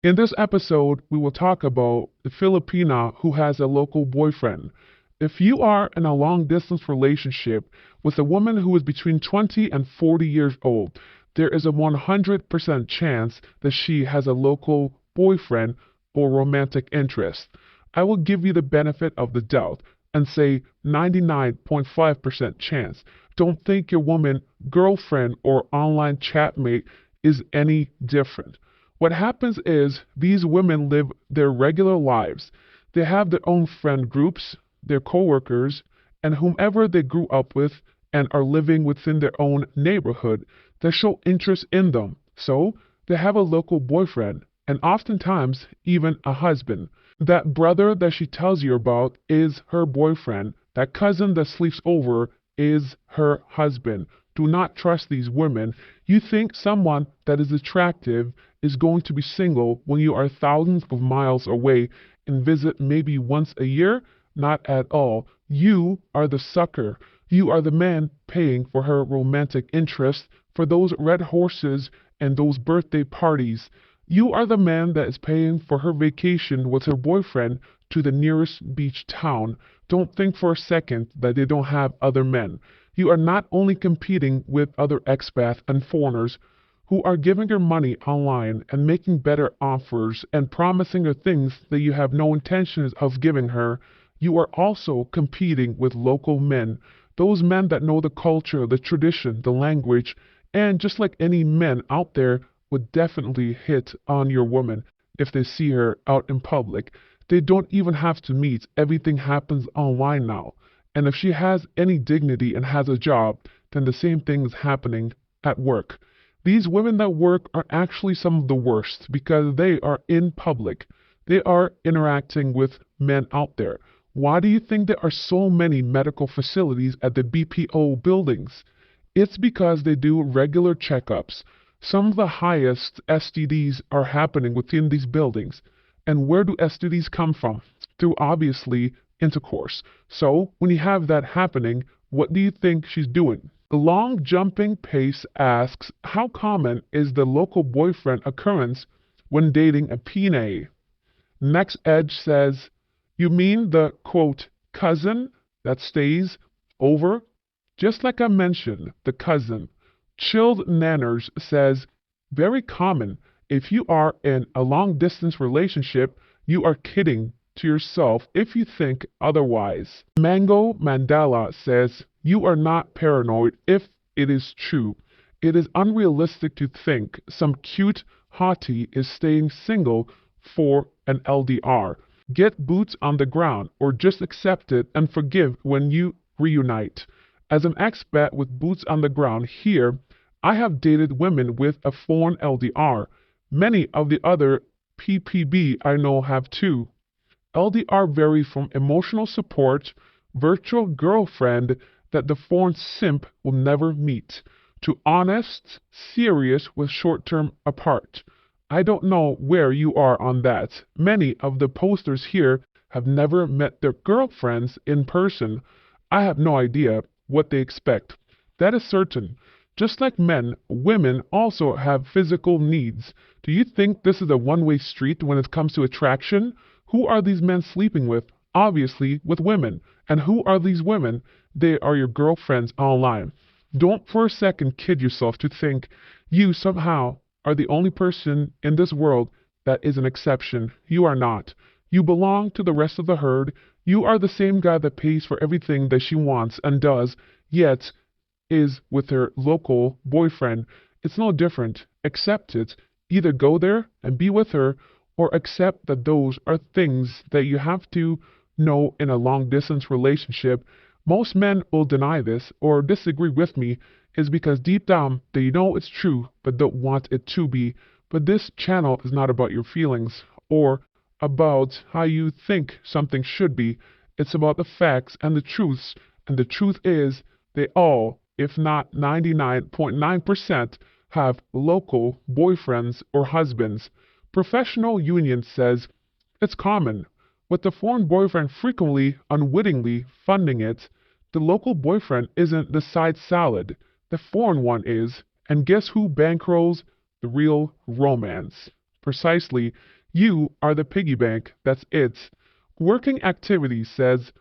In this episode, we will talk about the Filipina who has a local boyfriend. If you are in a long distance relationship with a woman who is between 20 and 40 years old, there is a 100% chance that she has a local boyfriend or romantic interest. I will give you the benefit of the doubt and say 99.5% chance. Don't think your woman, girlfriend, or online chatmate is any different. What happens is these women live their regular lives. They have their own friend groups, their coworkers, and whomever they grew up with and are living within their own neighborhood that show interest in them. So they have a local boyfriend and oftentimes even a husband. That brother that she tells you about is her boyfriend. That cousin that sleeps over is her husband. Do not trust these women. You think someone that is attractive is going to be single when you are thousands of miles away and visit maybe once a year? Not at all. You are the sucker. You are the man paying for her romantic interest, for those red horses and those birthday parties. You are the man that is paying for her vacation with her boyfriend to the nearest beach town. Don't think for a second that they don't have other men. You are not only competing with other expats and foreigners who are giving her money online and making better offers and promising her things that you have no intentions of giving her, you are also competing with local men, those men that know the culture, the tradition, the language, and just like any men out there would definitely hit on your woman if they see her out in public. They don't even have to meet. Everything happens online now. And if she has any dignity and has a job, then the same thing is happening at work. These women that work are actually some of the worst because they are in public. They are interacting with men out there. Why do you think there are so many medical facilities at the BPO buildings? It's because they do regular checkups. Some of the highest STDs are happening within these buildings. And where do STDs come from? Through obviously intercourse. So when you have that happening, what do you think she's doing? The long jumping pace asks, how common is the local boyfriend occurrence when dating a PNA? Next Edge says, you mean the quote cousin that stays over? Just like I mentioned, the cousin. Chilled Nanners says, very common. If you are in a long distance relationship, you are kidding to yourself if you think otherwise. Mango Mandela says, you are not paranoid if it is true. It is unrealistic to think some cute hottie is staying single for an LDR. Get boots on the ground or just accept it and forgive when you reunite. As an expat with boots on the ground here, I have dated women with a foreign LDR. Many of the other PPB I know have too. LDR vary from emotional support, virtual girlfriend that the foreign simp will never meet, to honest, serious with short-term apart. I don't know where you are on that. Many of the posters here have never met their girlfriends in person. I have no idea what they expect. That is certain. Just like men, women also have physical needs. Do you think this is a one-way street when it comes to attraction? Who are these men sleeping with? Obviously, with women. And who are these women? They are your girlfriends online. Don't for a second kid yourself to think you somehow are the only person in this world that is an exception. You are not. You belong to the rest of the herd. You are the same guy that pays for everything that she wants and does, yet is with her local boyfriend. It's no different. Accept it. Either go there and be with her, or accept that those are things that you have to know in a long distance relationship. Most men will deny this or disagree with me is because deep down they know it's true but don't want it to be. But this channel is not about your feelings or about how you think something should be. It's about the facts and the truths. And the truth is they all, if not 99.9%, have local boyfriends or husbands. Professional Union says it's common, with the foreign boyfriend frequently unwittingly funding it. The local boyfriend isn't the side salad, the foreign one is, and guess who bankrolls the real romance? Precisely. You are the piggy bank. That's it. Working activity says,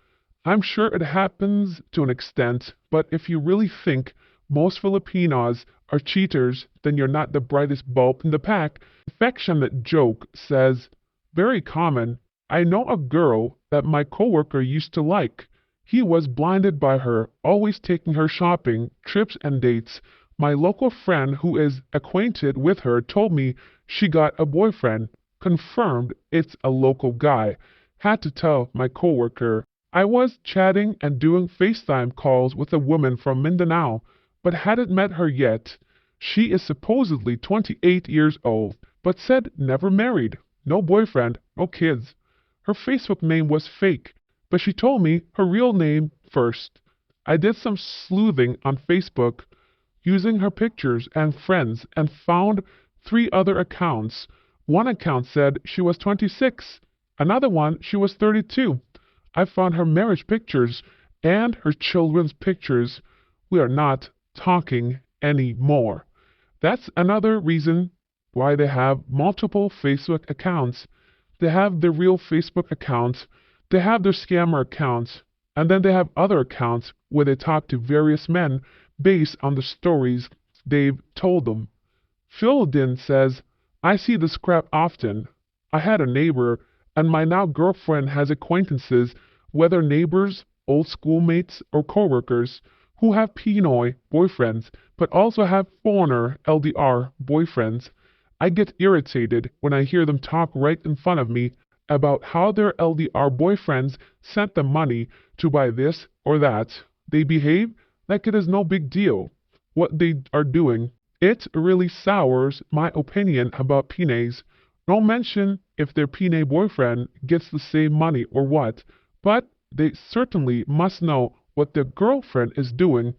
I'm sure it happens to an extent, but if you really think most Filipinos are cheaters, then you're not the brightest bulb in the pack. Affectionate joke says, very common. I know a girl that my coworker used to like. He was blinded by her, always taking her shopping, trips, and dates. My local friend who is acquainted with her told me she got a boyfriend. Confirmed it's a local guy. Had to tell my coworker. I was chatting and doing FaceTime calls with a woman from Mindanao, but hadn't met her yet. She is supposedly 28 years old, but said never married, no boyfriend, no kids. Her Facebook name was fake, but she told me her real name first. I did some sleuthing on Facebook using her pictures and friends and found 3 other accounts. One account said she was 26, another one she was 32. I found her marriage pictures and her children's pictures. We are not talking anymore. That's another reason why they have multiple Facebook accounts. They have their real Facebook accounts, they have their scammer accounts, and then they have other accounts where they talk to various men based on the stories they've told them. Philodin says, I see this crap often. I had a neighbor, and my now girlfriend has acquaintances, whether neighbors, old schoolmates, or coworkers, who have Pinoy boyfriends, but also have foreigner LDR boyfriends. I get irritated when I hear them talk right in front of me about how their LDR boyfriends sent them money to buy this or that. They behave like it is no big deal what they are doing. It really sours my opinion about Pinays. No mention if their Pinay boyfriend gets the same money or what, but they certainly must know what their girlfriend is doing.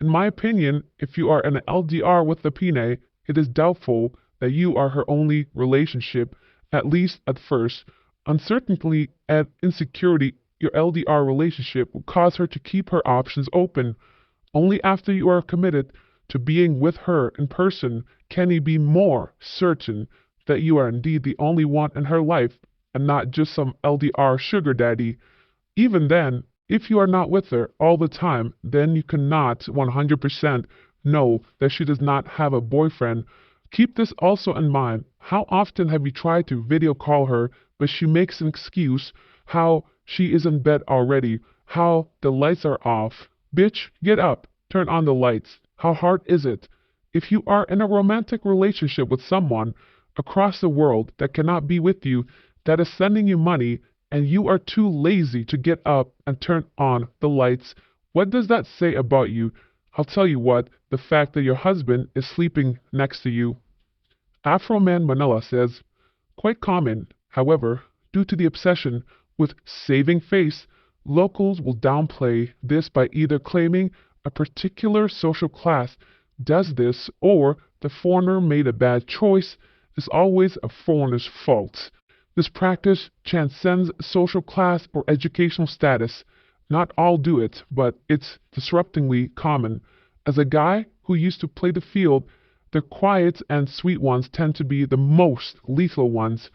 In my opinion, if you are in an LDR with the Pinay, it is doubtful that you are her only relationship, at least at first. Uncertainty and insecurity, your LDR relationship will cause her to keep her options open. Only after you are committed to being with her in person can you be more certain that you are indeed the only one in her life and not just some LDR sugar daddy. Even then, if you are not with her all the time, then you cannot 100% know that she does not have a boyfriend. Keep this also in mind. How often have you tried to video call her, but she makes an excuse, how she is in bed already, how the lights are off? Bitch, get up, turn on the lights. How hard is it? If you are in a romantic relationship with someone across the world that cannot be with you, that is sending you money, and you are too lazy to get up and turn on the lights, what does that say about you? I'll tell you what, the fact that your husband is sleeping next to you. Afroman Manila says, quite common, however, due to the obsession with saving face, locals will downplay this by either claiming a particular social class does this or the foreigner made a bad choice. Is always a foreigner's fault. This practice transcends social class or educational status. Not all do it, but it's disruptingly common. As a guy who used to play the field, the quiet and sweet ones tend to be the most lethal ones.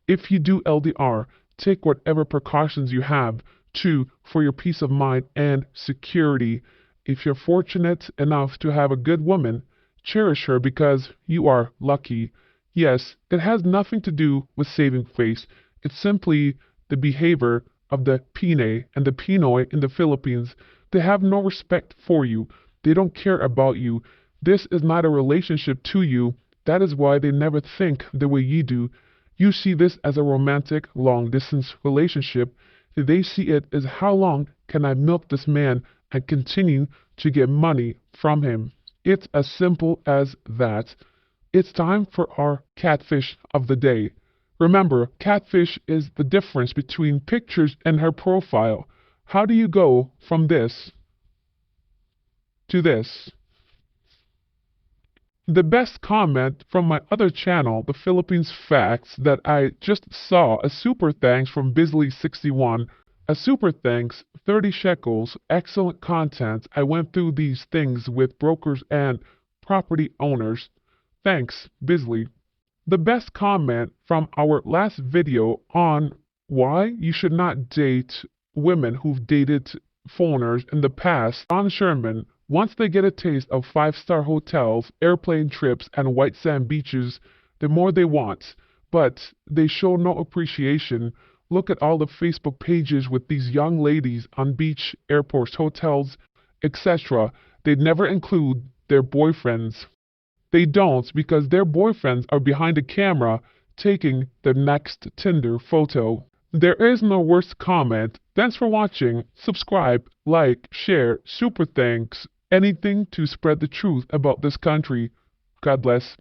If you do LDR, take whatever precautions you have to for your peace of mind and security. If you're fortunate enough to have a good woman, cherish her because you are lucky. Yes, it has nothing to do with saving face. It's simply the behavior of the Pinay and the Pinoy in the Philippines. They have no respect for you. They don't care about you. This is not a relationship to you. That is why they never think the way you do. You see this as a romantic, long-distance relationship. They see it as how long can I milk this man and continue to get money from him. It's as simple as that. It's time for our catfish of the day. Remember, catfish is the difference between pictures and her profile. How do you go from this to this? The best comment from my other channel, The Philippines Facts, that I just saw, a super thanks from Bisley61. A super thanks, 30 shekels, excellent content. I went through these things with brokers and property owners. Thanks, Bisley. The best comment from our last video on why you should not date women who've dated foreigners in the past, Don Sherman, once they get a taste of five-star hotels, airplane trips, and white sand beaches, the more they want. But they show no appreciation. Look at all the Facebook pages with these young ladies on beach, airports, hotels, etc. They'd never include their boyfriends. They don't because their boyfriends are behind a camera taking the next Tinder photo. There is no worse comment. Thanks for watching. Subscribe, like, share, super thanks. Anything to spread the truth about this country. God bless.